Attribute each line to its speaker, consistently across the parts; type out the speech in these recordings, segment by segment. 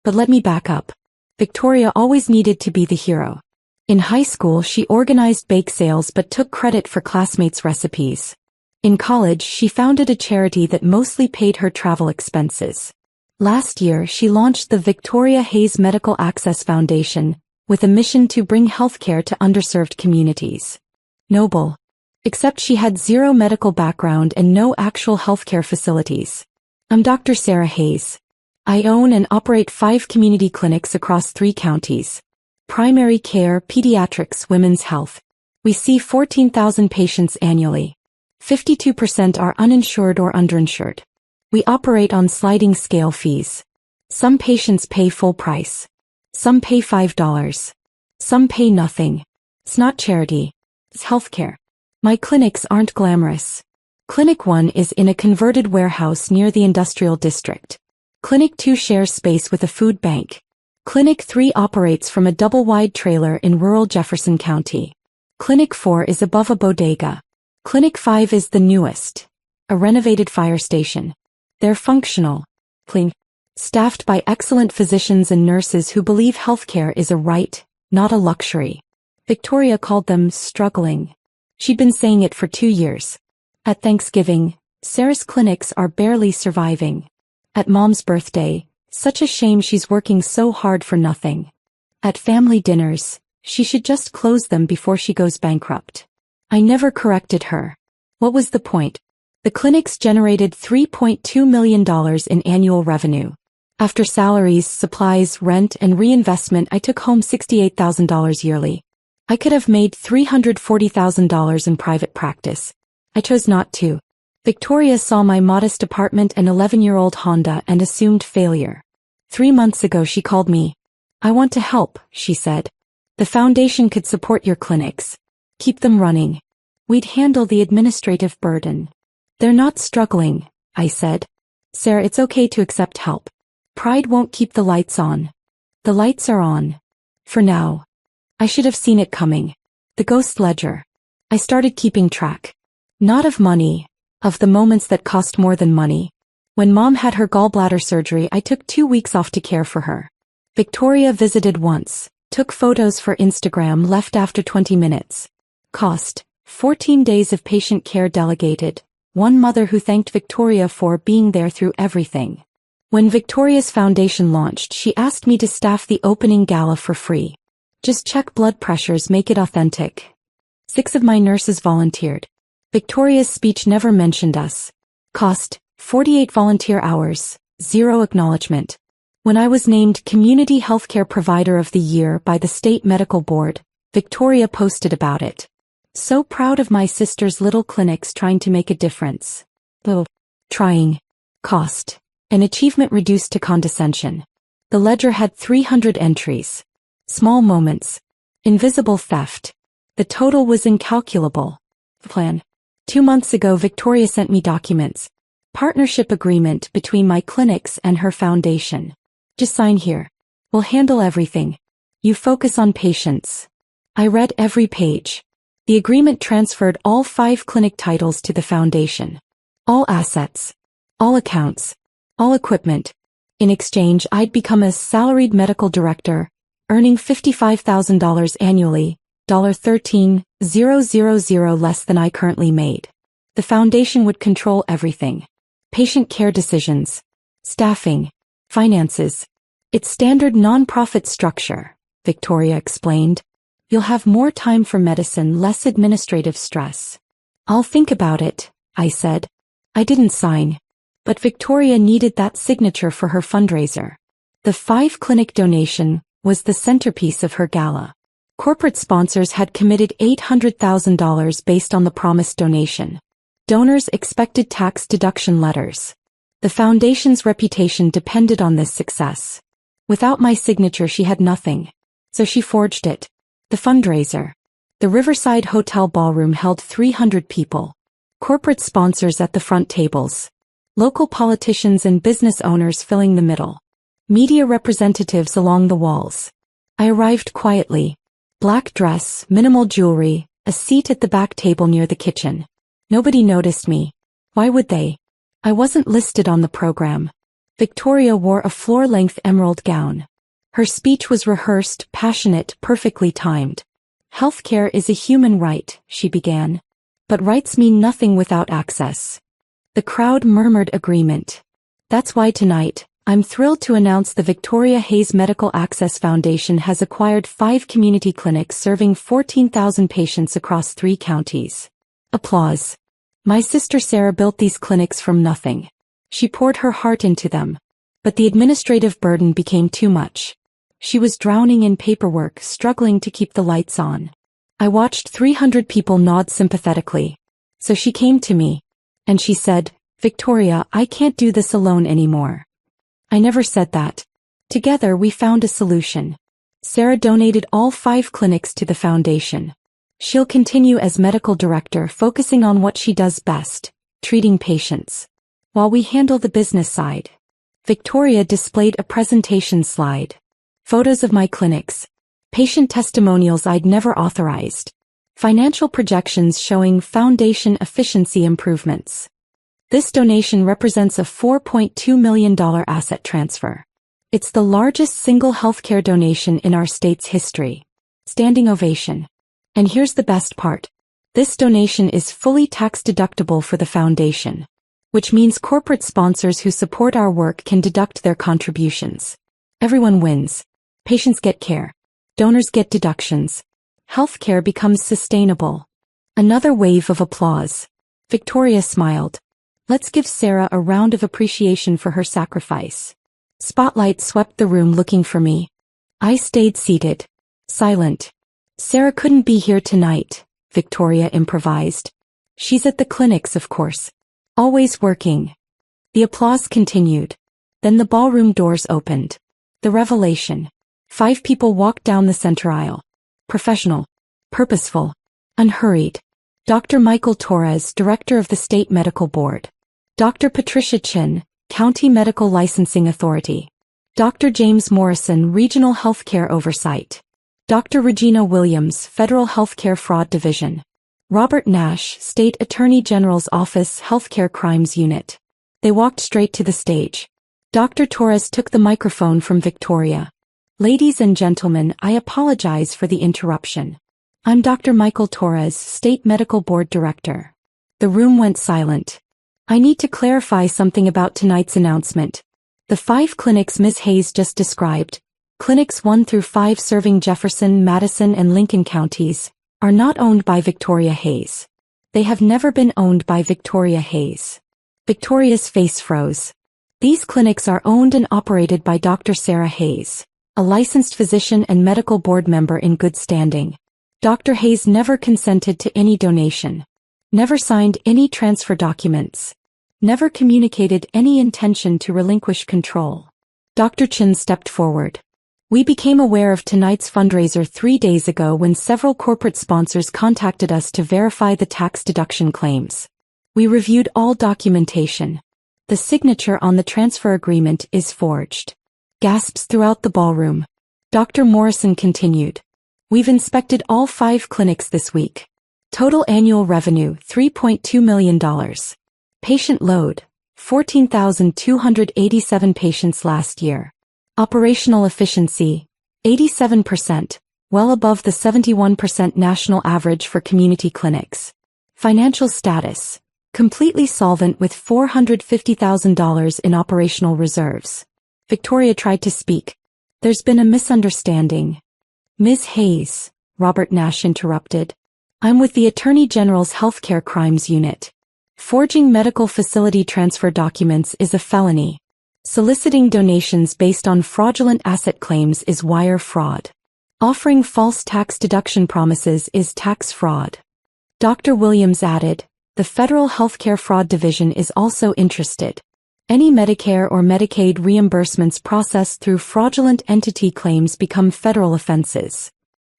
Speaker 1: But let me back up. Victoria always needed to be the hero. In high school, she organized bake sales but took credit for classmates' recipes. In college, she founded a charity that mostly paid her travel expenses. Last year, she launched the Victoria Hayes Medical Access Foundation, with a mission to bring healthcare to underserved communities. Noble. Except she had zero medical background and no actual healthcare facilities. I'm Dr. Sarah Hayes. I own and operate 5 community clinics across 3 counties. Primary care, pediatrics, women's health. We see 14,000 patients annually. 52% are uninsured or underinsured. We operate on sliding scale fees. Some patients pay full price. Some pay $5. Some pay nothing. It's not charity. It's healthcare. My clinics aren't glamorous. Clinic 1 is in a converted warehouse near the industrial district. Clinic 2 shares space with a food bank. Clinic 3 operates from a double-wide trailer in rural Jefferson County. Clinic 4 is above a bodega. Clinic 5 is the newest, a renovated fire station. They're functional, clean, staffed by excellent physicians and nurses who believe healthcare is a right, not a luxury. Victoria called them struggling. She'd been saying it for 2 years. At Thanksgiving, Sarah's clinics are barely surviving. At Mom's birthday, such a shame she's working so hard for nothing. At family dinners, she should just close them before she goes bankrupt. I never corrected her. What was the point? The clinics generated $3.2 million in annual revenue. After salaries, supplies, rent, and reinvestment, I took home $68,000 yearly. I could have made $340,000 in private practice. I chose not to. Victoria saw my modest apartment and 11-year-old Honda and assumed failure. 3 months ago she called me. I want to help, she said. The foundation could support your clinics. Keep them running. We'd handle the administrative burden. They're not struggling, I said. Sarah, it's okay to accept help. Pride won't keep the lights on. The lights are on. For now. I should have seen it coming. The ghost ledger. I started keeping track. Not of money, of the moments that cost more than money. When Mom had her gallbladder surgery, I took 2 weeks off to care for her. Victoria visited once, took photos for Instagram, left after 20 minutes. Cost, 14 days of patient care delegated. One mother who thanked Victoria for being there through everything. When Victoria's foundation launched, she asked me to staff the opening gala for free. Just check blood pressures, make it authentic. 6 of my nurses volunteered. Victoria's speech never mentioned us. Cost, 48 volunteer hours, 0 acknowledgement. When I was named Community Healthcare Provider of the Year by the State Medical Board, Victoria posted about it. So proud of my sister's little clinics trying to make a difference. Oh, trying. Cost. An achievement reduced to condescension. The ledger had 300 entries. Small moments. Invisible theft. The total was incalculable. Plan. 2 months ago, Victoria sent me documents. Partnership agreement between my clinics and her foundation. Just sign here. We'll handle everything. You focus on patients. I read every page. The agreement transferred all 5 clinic titles to the foundation. All assets. All accounts. All equipment. In exchange, I'd become a salaried medical director, earning $55,000 annually, $13,000 less than I currently made. The foundation would control everything. Patient care decisions. Staffing. Finances. It's standard nonprofit structure, Victoria explained. You'll have more time for medicine, less administrative stress. I'll think about it, I said. I didn't sign. But Victoria needed that signature for her fundraiser. The 5-clinic donation was the centerpiece of her gala. Corporate sponsors had committed $800,000 based on the promised donation. Donors expected tax deduction letters. The foundation's reputation depended on this success. Without my signature, she had nothing. So she forged it. The fundraiser. The Riverside Hotel ballroom held 300 people. Corporate sponsors at the front tables. Local politicians and business owners filling the middle. Media representatives along the walls. I arrived quietly. Black dress, minimal jewelry, a seat at the back table near the kitchen. Nobody noticed me. Why would they? I wasn't listed on the program. Victoria wore a floor-length emerald gown. Her speech was rehearsed, passionate, perfectly timed. "Healthcare is a human right," she began. "But rights mean nothing without access." The crowd murmured agreement. "That's why tonight, I'm thrilled to announce the Victoria Hayes Medical Access Foundation has acquired 5 community clinics serving 14,000 patients across 3 counties." Applause. "My sister Sarah built these clinics from nothing. She poured her heart into them. But the administrative burden became too much. She was drowning in paperwork, struggling to keep the lights on. I watched 300 people nod sympathetically. So she came to me. And she said, 'Victoria, I can't do this alone anymore.' I never said that. Together we found a solution. Sarah donated all 5 clinics to the foundation. She'll continue as medical director, focusing on what she does best, treating patients, while we handle the business side." Victoria displayed a presentation slide. Photos of my clinics. Patient testimonials I'd never authorized. Financial projections showing foundation efficiency improvements. This donation represents a $4.2 million asset transfer. It's the largest single healthcare donation in our state's history. Standing ovation. And here's the best part. This donation is fully tax-deductible for the foundation, which means corporate sponsors who support our work can deduct their contributions. Everyone wins. Patients get care. Donors get deductions. Healthcare becomes sustainable. Another wave of applause. Victoria smiled. "Let's give Sarah a round of appreciation for her sacrifice." Spotlight swept the room looking for me. I stayed seated, silent. "Sarah couldn't be here tonight," Victoria improvised. "She's at the clinics, of course. Always working." The applause continued. Then the ballroom doors opened. The revelation. 5 people walked down the center aisle. Professional, purposeful, unhurried. Dr. Michael Torres, Director of the State Medical Board. Dr. Patricia Chin, County Medical Licensing Authority. Dr. James Morrison, Regional Healthcare Oversight. Dr. Regina Williams, Federal Healthcare Fraud Division. Robert Nash, State Attorney General's Office, Healthcare Crimes Unit. They walked straight to the stage. Dr. Torres took the microphone from Victoria. "Ladies and gentlemen, I apologize for the interruption. I'm Dr. Michael Torres, State Medical Board Director." The room went silent. "I need to clarify something about tonight's announcement. The 5 clinics Ms. Hayes just described, clinics 1 through 5 serving Jefferson, Madison, and Lincoln counties, are not owned by Victoria Hayes. They have never been owned by Victoria Hayes." Victoria's face froze. "These clinics are owned and operated by Dr. Sarah Hayes, a licensed physician and medical board member in good standing. Dr. Hayes never consented to any donation, never signed any transfer documents, never communicated any intention to relinquish control." Dr. Chin stepped forward. "We became aware of tonight's fundraiser 3 days ago when several corporate sponsors contacted us to verify the tax deduction claims. We reviewed all documentation. The signature on the transfer agreement is forged." Gasps throughout the ballroom. Dr. Morrison continued. "We've inspected all 5 clinics this week. Total annual revenue, $3.2 million. Patient load, 14,287 patients last year. Operational efficiency, 87%, well above the 71% national average for community clinics. Financial status, completely solvent with $450,000 in operational reserves." Victoria tried to speak. "There's been a misunderstanding." "Ms. Hayes," Robert Nash interrupted. "I'm with the Attorney General's Healthcare Crimes Unit. Forging medical facility transfer documents is a felony. Soliciting donations based on fraudulent asset claims is wire fraud. Offering false tax deduction promises is tax fraud." Dr. Williams added, "The Federal Healthcare Fraud Division is also interested. Any Medicare or Medicaid reimbursements processed through fraudulent entity claims become federal offenses."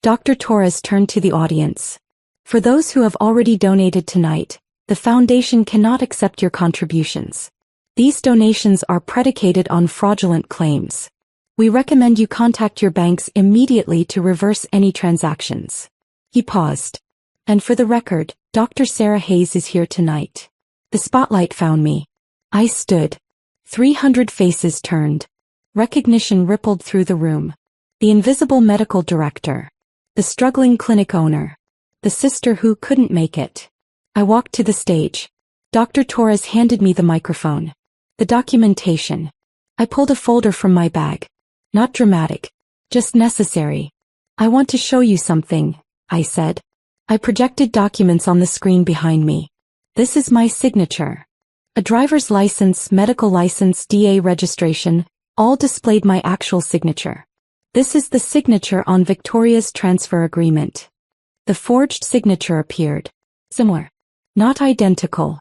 Speaker 1: Dr. Torres turned to the audience. "For those who have already donated tonight, the foundation cannot accept your contributions. These donations are predicated on fraudulent claims. We recommend you contact your banks immediately to reverse any transactions." He paused. "And for the record, Dr. Sarah Hayes is here tonight." The spotlight found me. I stood. 300 faces turned. Recognition rippled through the room. The invisible medical director. The struggling clinic owner. The sister who couldn't make it. I walked to the stage. Dr. Torres handed me the microphone. The documentation. I pulled a folder from my bag. Not dramatic. Just necessary. I want to show you something, I said. I projected documents on the screen behind me. This is my signature. A driver's license, medical license, DA registration, all displayed my actual signature. This is the signature on Victoria's transfer agreement. The forged signature appeared. Similar. Not identical.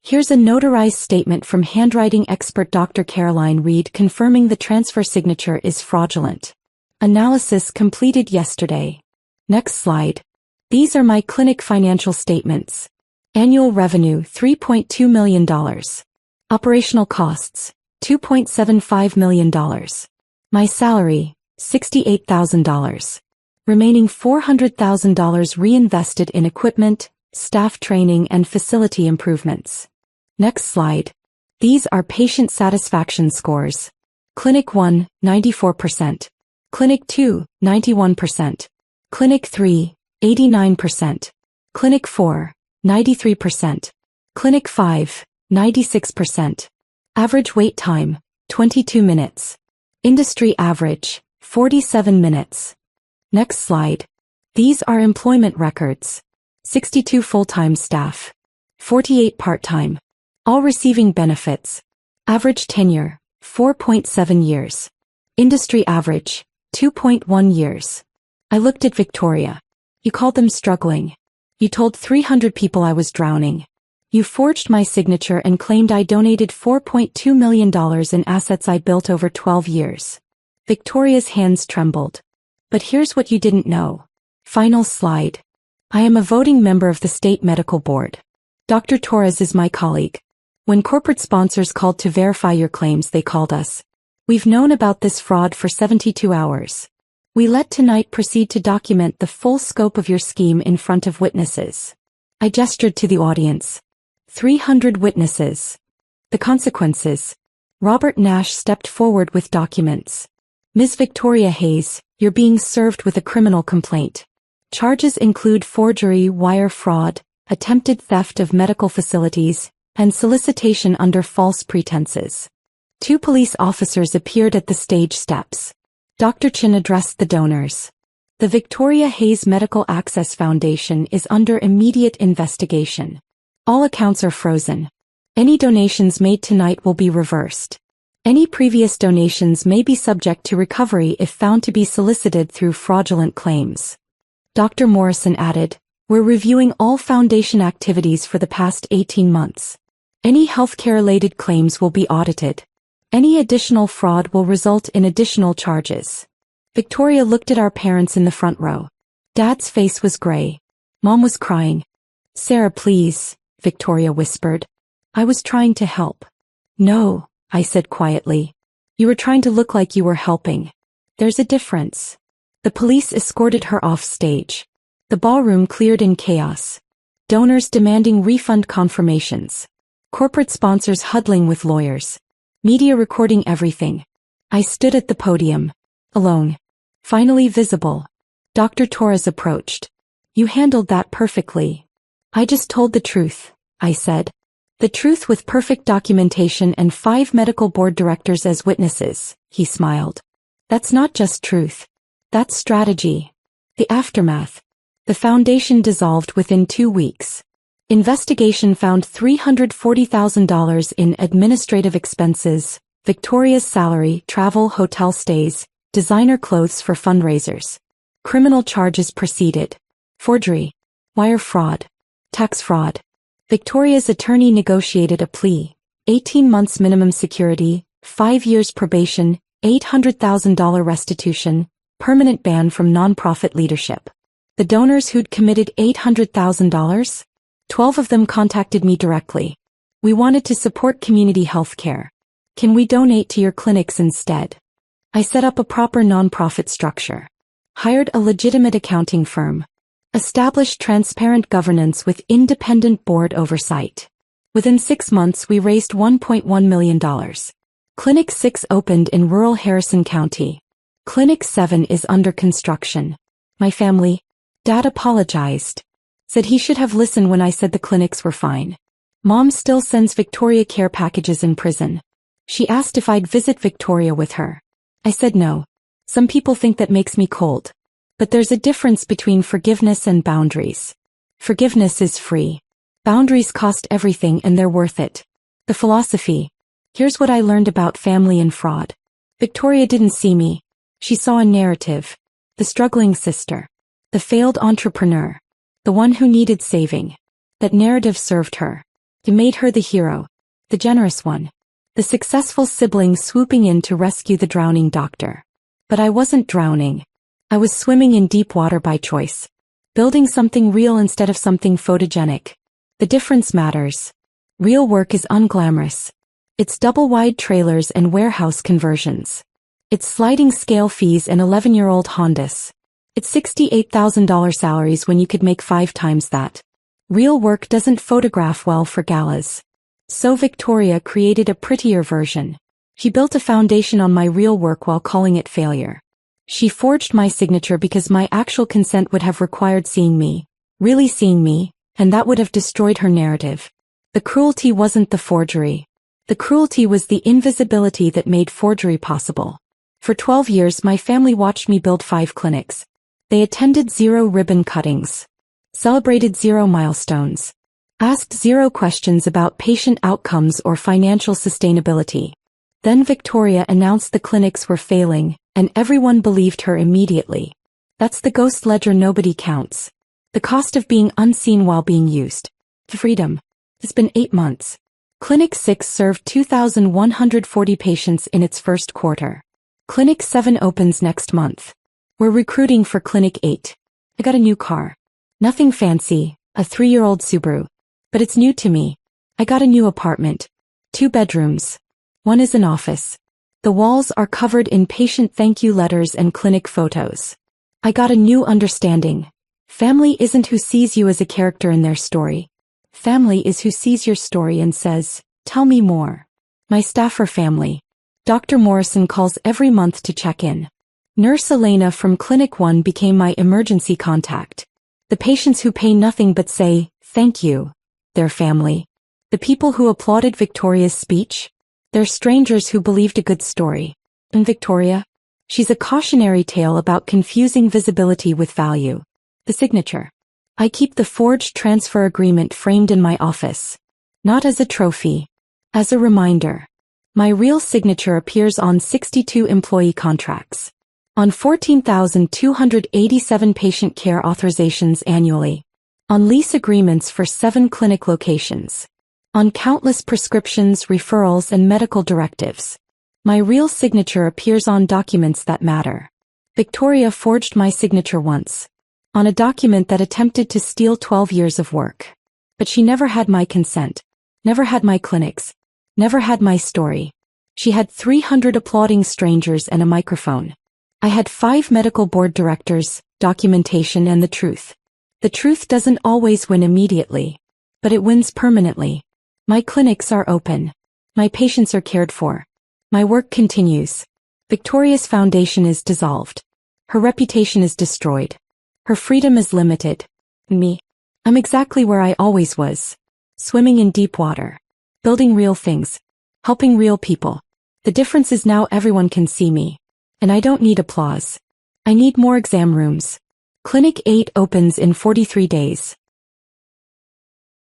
Speaker 1: Here's a notarized statement from handwriting expert Dr. Caroline Reed confirming the transfer signature is fraudulent. Analysis completed yesterday. Next slide. These are my clinic financial statements. Annual revenue $3.2 million. Operational costs $2.75 million. My salary $68,000. Remaining $400,000 reinvested in equipment, staff training and facility improvements. Next slide. These are patient satisfaction scores. Clinic 1, 94%. Clinic 2, 91%. Clinic 3, 89%. Clinic 4, 93%. Clinic 5, 96%. Average wait time, 22 minutes. Industry average, 47 minutes. Next slide. These are employment records. 62 full-time staff. 48 part-time. All receiving benefits. Average tenure, 4.7 years. Industry average, 2.1 years. I looked at Victoria. You called them struggling. You told 300 people I was drowning. You forged my signature and claimed I donated $4.2 million in assets I built over 12 years. Victoria's hands trembled. But here's what you didn't know. Final slide. I am a voting member of the State Medical Board. Dr. Torres is my colleague. When corporate sponsors called to verify your claims, they called us. We've known about this fraud for 72 hours. We let tonight proceed to document the full scope of your scheme in front of witnesses. I gestured to the audience. 300 witnesses. The consequences. Robert Nash stepped forward with documents. Ms. Victoria Hayes, you're being served with a criminal complaint. Charges include forgery, wire fraud, attempted theft of medical facilities, and solicitation under false pretenses. 2 police officers appeared at the stage steps. Dr. Chin addressed the donors. The Victoria Hayes Medical Access Foundation is under immediate investigation. All accounts are frozen. Any donations made tonight will be reversed. Any previous donations may be subject to recovery if found to be solicited through fraudulent claims. Dr. Morrison added, we're reviewing all foundation activities for the past 18 months. Any healthcare-related claims will be audited. Any additional fraud will result in additional charges. Victoria looked at our parents in the front row. Dad's face was gray. Mom was crying. Sarah, please, Victoria whispered. I was trying to help. No, I said quietly. You were trying to look like you were helping. There's a difference. The police escorted her off stage. The ballroom cleared in chaos. Donors demanding refund confirmations. Corporate sponsors huddling with lawyers. Media recording everything. I stood at the podium. Alone. Finally visible. Dr. Torres approached. You handled that perfectly. I just told the truth, I said. The truth with perfect documentation and 5 medical board directors as witnesses, he smiled. That's not just truth. That's strategy. The aftermath. The foundation dissolved within 2 weeks. Investigation found $340,000 in administrative expenses, Victoria's salary, travel, hotel stays, designer clothes for fundraisers. Criminal charges proceeded. Forgery. Wire fraud. Tax fraud. Victoria's attorney negotiated a plea. 18 months minimum security, 5 years probation, $800,000 restitution, permanent ban from nonprofit leadership. The donors who'd committed $800,000? 12 of them contacted me directly. We wanted to support community healthcare. Can we donate to your clinics instead? I set up a proper nonprofit structure. Hired a legitimate accounting firm. Established transparent governance with independent board oversight. Within 6 months we raised $1.1 million. Clinic 6 opened in rural Harrison County. Clinic 7 is under construction. My family, Dad apologized. Said he should have listened when I said the clinics were fine. Mom still sends Victoria care packages in prison. She asked if I'd visit Victoria with her. I said no. Some people think that makes me cold. But there's a difference between forgiveness and boundaries. Forgiveness is free. Boundaries cost everything and they're worth it. The philosophy. Here's what I learned about family and fraud. Victoria didn't see me. She saw a narrative. The struggling sister. The failed entrepreneur. The one who needed saving. That narrative served her. It made her the hero. The generous one. The successful sibling swooping in to rescue the drowning doctor. But I wasn't drowning. I was swimming in deep water by choice. Building something real instead of something photogenic. The difference matters. Real work is unglamorous. It's double-wide trailers and warehouse conversions. It's sliding scale fees and 11-year-old Hondas. It's $68,000 salaries when you could make 5 times that. Real work doesn't photograph well for galas. So Victoria created a prettier version. She built a foundation on my real work while calling it failure. She forged my signature because my actual consent would have required seeing me, really seeing me, and that would have destroyed her narrative. The cruelty wasn't the forgery. The cruelty was the invisibility that made forgery possible. For 12 years my family watched me build 5 clinics. They attended 0 ribbon cuttings. Celebrated 0 milestones. Asked 0 questions about patient outcomes or financial sustainability. Then Victoria announced the clinics were failing, and everyone believed her immediately. That's the ghost ledger nobody counts. The cost of being unseen while being used. Freedom. It's been 8 months. Clinic 6 served 2,140 patients in its first quarter. Clinic 7 opens next month. We're recruiting for Clinic 8. I got a new car. Nothing fancy, a 3-year-old Subaru. But it's new to me. I got a new apartment. 2 bedrooms. One is an office. The walls are covered in patient thank you letters and clinic photos. I got a new understanding. Family isn't who sees you as a character in their story. Family is who sees your story and says, tell me more. My staff are family. Dr. Morrison calls every month to check in. Nurse Elena from Clinic 1 became my emergency contact. The patients who pay nothing but say, thank you. They're family. The people who applauded Victoria's speech? They're strangers who believed a good story. And Victoria? She's a cautionary tale about confusing visibility with value. The signature. I keep the forged transfer agreement framed in my office. Not as a trophy. As a reminder. My real signature appears on 62 employee contracts. On 14,287 patient care authorizations annually. On lease agreements for 7 clinic locations. On countless prescriptions, referrals, and medical directives. My real signature appears on documents that matter. Victoria forged my signature once. On a document that attempted to steal 12 years of work. But she never had my consent. Never had my clinics. Never had my story. She had 300 applauding strangers and a microphone. I had 5 medical board directors, documentation, and the truth. The truth doesn't always win immediately. But it wins permanently. My clinics are open. My patients are cared for. My work continues. Victoria's foundation is dissolved. Her reputation is destroyed. Her freedom is limited. Me. I'm exactly where I always was. Swimming in deep water. Building real things. Helping real people. The difference is now everyone can see me. And I don't need applause. I need more exam rooms. Clinic 8 opens in 43 days.